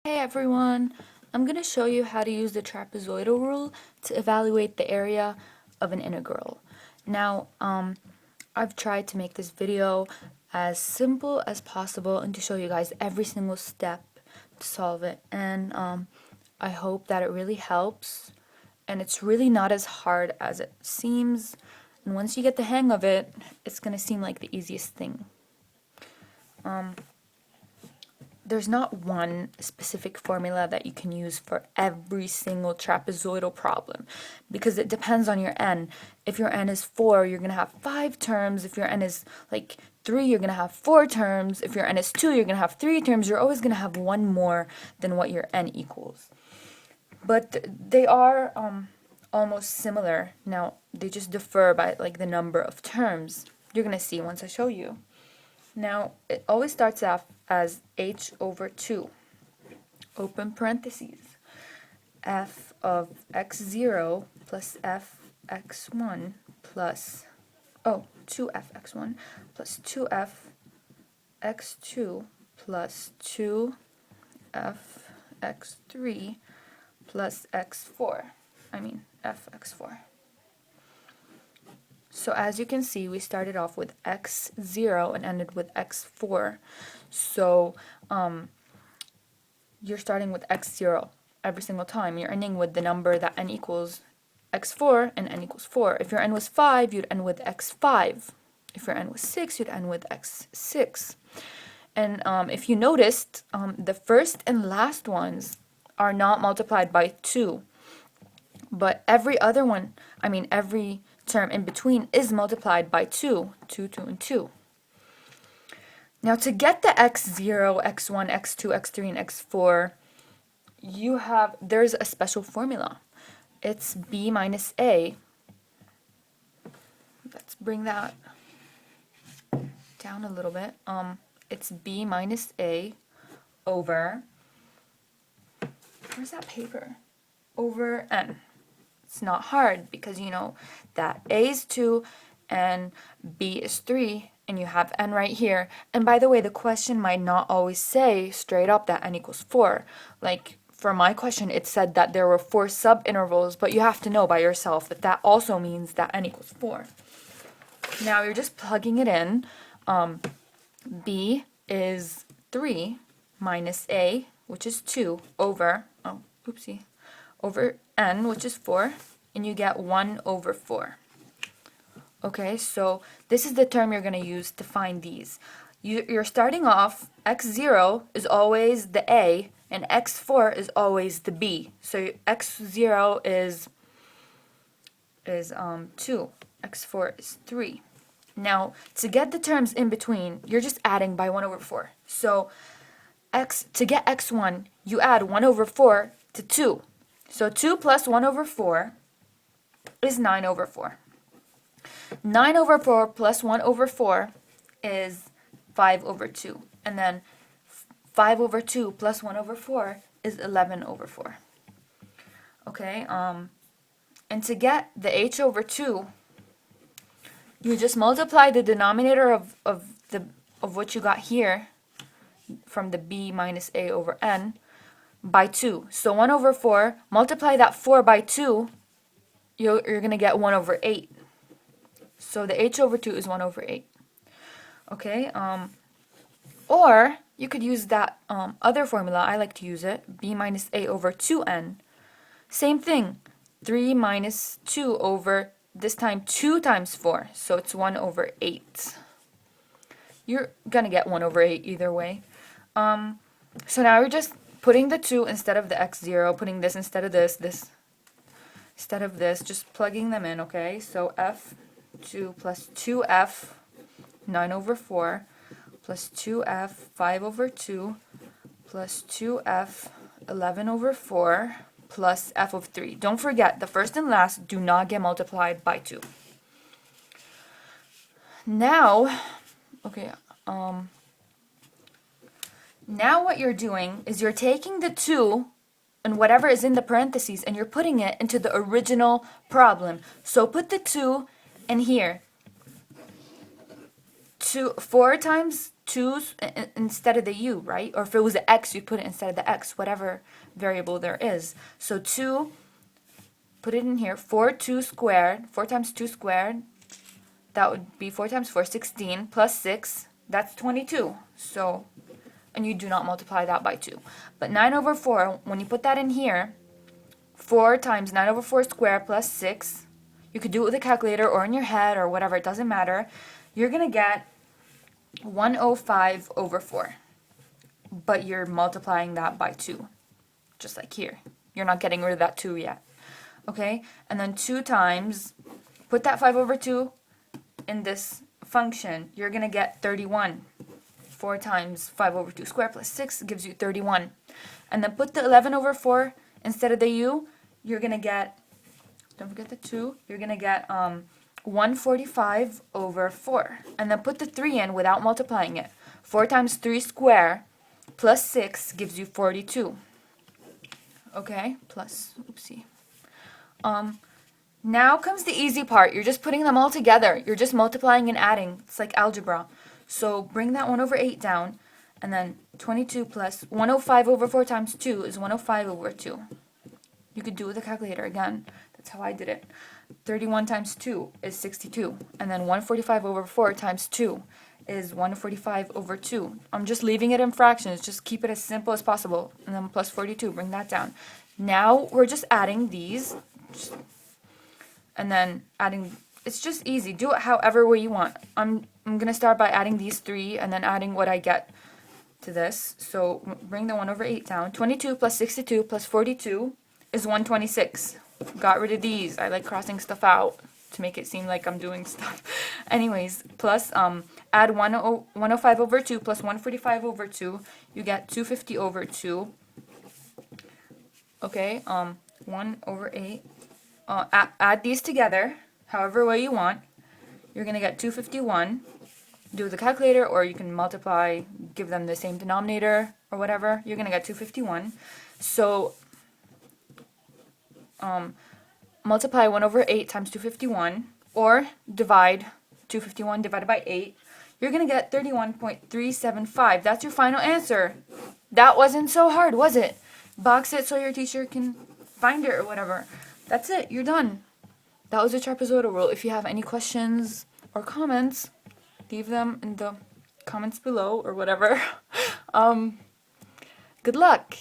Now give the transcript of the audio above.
Hey everyone, I'm going to show you how to use the trapezoidal rule to evaluate the area of an integral. Now, I've tried to make this video as simple as possible and to show you guys every single step to solve it, and I hope that it really helps, and it's really not as hard as it seems, and once you get the hang of it, it's going to seem like the easiest thing. There's not one specific formula that you can use for every single trapezoidal problem because it depends on your n. If your n is 4, you're going to have 5 terms. If your n is like 3, you're going to have 4 terms. If your n is 2, you're going to have 3 terms. You're always going to have one more than what your n equals. But they are almost similar. Now, they just differ by like the number of terms. You're going to see once I show you. Now, it always starts off as h over 2, open parentheses, f of x0 plus f x1 plus, 2f x1 plus 2f x2 plus 2f x3 plus x4, f x4. So as you can see, we started off with x0 and ended with x4. So you're starting with x0 every single time. You're ending with the number that n equals x4 and n equals 4. If your n was 5, you'd end with x5. If your n was 6, you'd end with x6. And if you noticed, the first and last ones are not multiplied by 2. But every other one, every term in between is multiplied by 2, 2, 2, and 2. Now to get the x0, x1, x2, x3, and x4, there's a special formula. It's b minus a. Let's bring that down a little bit. It's b minus a over, where's that paper? Over n. It's not hard because you know that a is 2 and b is 3 and you have n right here. And by the way, the question might not always say straight up that n equals 4. Like for my question, it said that there were 4 subintervals, but you have to know by yourself that that also means that n equals 4. Now you're just plugging it in. B is 3 minus a, which is 2, over, over n, which is 4, and you get 1 over 4. Okay, so this is the term you're going to use to find these. You're starting off, x0 is always the a, and x4 is always the b. So x0 is 2, x4 is 3. Now, to get the terms in between, you're just adding by 1 over 4. So to get x1, you add 1 over 4 to 2. So 2 plus 1 over 4 is 9 over 4. 9 over 4 plus 1 over 4 is 5 over 2. And then 5 over 2 plus 1 over 4 is 11 over 4. Okay, and to get the h over 2, you just multiply the denominator of what you got here from the b minus a over n by 2. So 1 over 4, multiply that 4 by 2, you're going to get 1 over 8. So the h over 2 is 1 over 8. Okay, or you could use that other formula. I like to use it, b minus a over 2n. Same thing, 3 minus 2 over, this time 2 times 4, so it's 1 over 8. You're going to get 1 over 8 either way. So now we're just putting the 2 instead of the x0, putting this instead of this instead of this, just plugging them in, okay? So f2 plus 2f, 9 over 4, plus 2f, 5 over 2, plus 2f, 11 over 4, plus f of 3. Don't forget, the first and last do not get multiplied by 2. Now, now what you're doing is you're taking the 2 and whatever is in the parentheses and you're putting it into the original problem. So put the 2 in here. 4 times 2's instead of the u, right? Or if it was an x, you put it instead of the x, whatever variable there is. So 2, put it in here, 2 squared, 4 times 2 squared, that would be 4 times 4, 16, plus 6, that's 22. So, and you do not multiply that by 2. But 9 over 4, when you put that in here, 4 times 9 over 4 squared plus 6, you could do it with a calculator or in your head or whatever, it doesn't matter. You're going to get 105 over 4. But you're multiplying that by 2, just like here. You're not getting rid of that 2 yet. Okay? And then 2 times, put that 5 over 2 in this function, you're going to get 31. 4 times 5 over 2 squared plus 6 gives you 31. And then put the 11 over 4 instead of the u, you're going to get, don't forget the 2, you're going to get 145 over 4. And then put the 3 in without multiplying it. 4 times 3 squared plus 6 gives you 42. Okay, plus, oopsie. Now comes the easy part. You're just putting them all together. You're just multiplying and adding. It's like algebra. So bring that 1 over 8 down, and then 22 plus 105 over 4 times 2 is 105 over 2. You could do it with a calculator again. That's how I did it. 31 times 2 is 62, and then 145 over 4 times 2 is 145 over 2. I'm just leaving it in fractions. Just keep it as simple as possible. And then plus 42, bring that down. Now we're just adding these, and then adding, it's just easy. Do it however way you want. I'm going to start by adding these 3 and then adding what I get to this. So bring the 1 over 8 down. 22 plus 62 plus 42 is 126. Got rid of these. I like crossing stuff out to make it seem like I'm doing stuff. Anyways, plus add 105 over 2 plus 145 over 2. You get 250 over 2. Okay, 1 over 8. Add these together, however way you want. You're going to get 251. Do the calculator, or you can multiply, give them the same denominator, or whatever. You're going to get 251. So, multiply 1 over 8 times 251, or divide 251 divided by 8. You're going to get 31.375. That's your final answer. That wasn't so hard, was it? Box it so your teacher can find it or whatever. That's it. You're done. That was the trapezoidal rule. If you have any questions or comments, leave them in the comments below or whatever. Good luck.